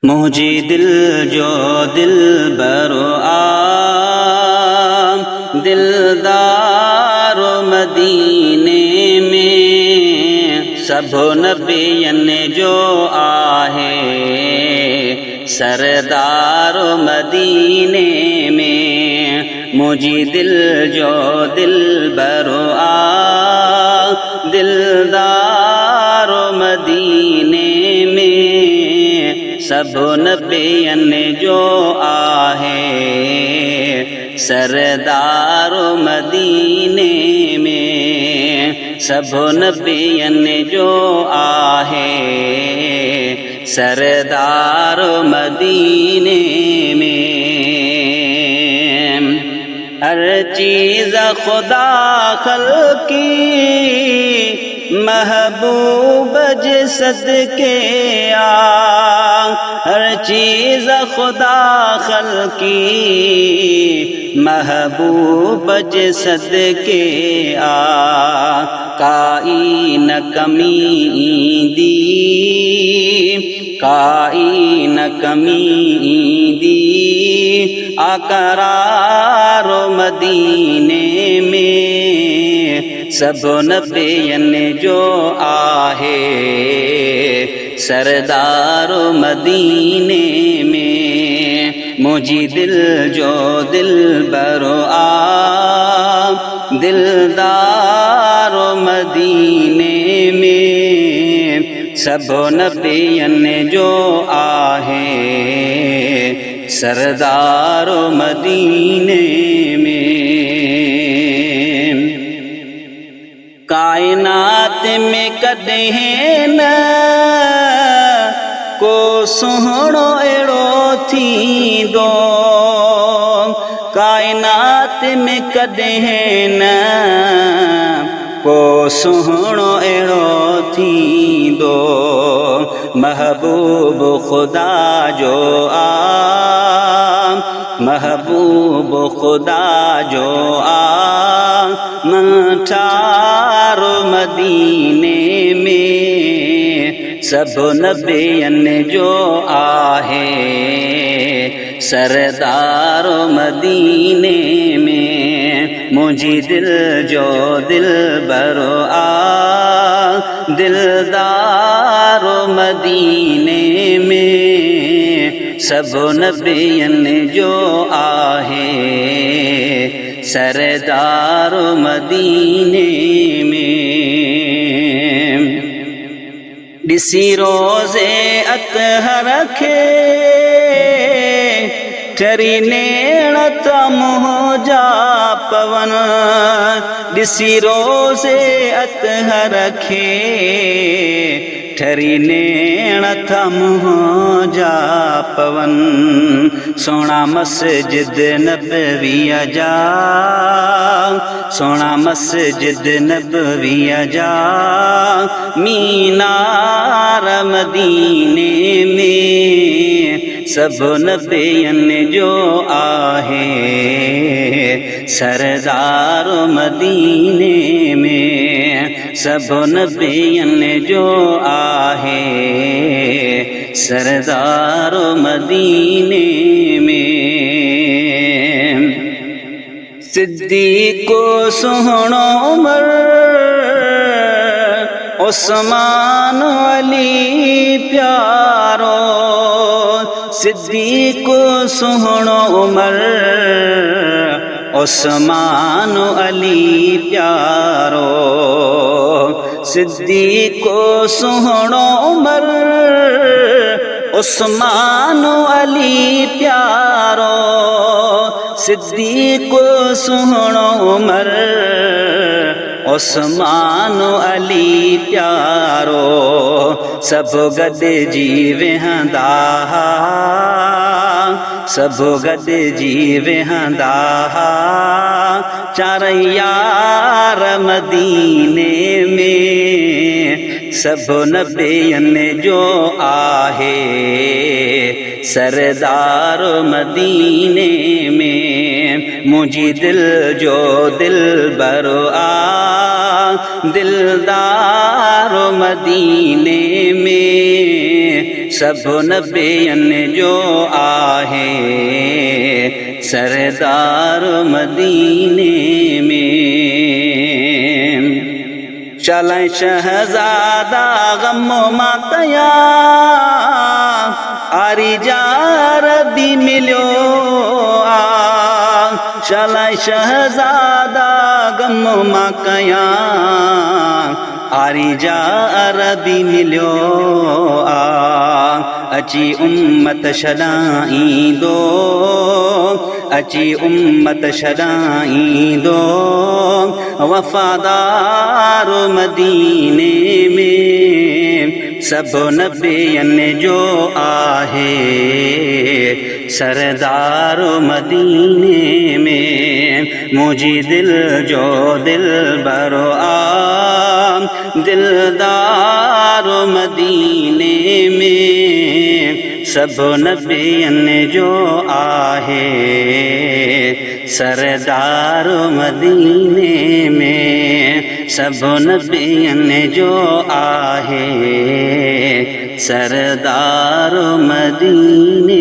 मुझे दिल जो दिल बरो आम दिलदारो मदीने में सभो नबियन जो आहे सरदारो मदीने में मुझे दिल जो दिल बरो आम दिलदारो मदीने में सभो नबियन जो आहे सरदारो मदीने में सभो नबियन जो आहे सरदारो मदीने में हर चीज़ खुदा खल्की महबूब जे सदके आ हर चीज़ खुदा खल्की महबूब जे सदके आ काई न कमी दी काई न कमी दी आकरारो मदीने में सभो नबियन जो आहे सरदारो मदीने में मुझी दिल जो दिल बरो आ दिलदारो मदीने में सभो नबियन जो आहे सरदारो मदीने में कायनात में कदें न को सुहणो अहिड़ो थींदो कायनात में कदें न को सुहणो अहिड़ो थींदो महबूब खुदा जो आ महबूब खुदा जो आ मंठारो मदीने में सभो नबियन जो आहे सरदारो मदीने में मुझी दिल जो दिल बरो आ दिलदारो मदीने में सभो नबियन जो आहे सरदारो मदीने में ॾिसी रोज़े अतहर खे ठरी नेण त मुंहुं जा पवन ॾिसी रोज़े अतहर खे ठरी नेण त मुंहुं जा पवन सोना मस्जिद नबवीअ जा सोना मस्जिद नबवीअ जा मीनार मदीने में सभो नबियन जो आहे सरदारो मदीने में सभो नबियन जो आहे सरदारो मदीने में सिद्दीको सुहणो उमर उस्मान अली प्यारो सिद्दीको सुहणो उमर उस्मान अली प्यारो सिद्दीको सुहणो उमर उस्मान अली प्यारो सिद्दीको सुहणो उमर उस्मान अली प्यारो सभो गॾिजी वेहंदा सभो गॾिजी वेहंदा चारई यार मदीने में सभो नबियन जो आहे सरदारो मदीने में मुझी दिल जो दिल बरो आ दिलदारो मदीने में सब नबियनि जो आहे सरदार मदीने में चलें शहजादा गमो मातया आरी जा रबी मिलियो चलें शहजादा गमो मां कया आरी जा अरबी मिलियो अची उम्मत छॾाईंदो अची उम्मत छॾाईंदो वफ़ादार मदीने में सब नबियनि जो आहे सरदार मदीने में मुझी दिल जो दिल बरो दिलदार मदीने में सब नबियनि जो आहे सरदार मदीने में सब नबियनि जो आहे सरदार मदीने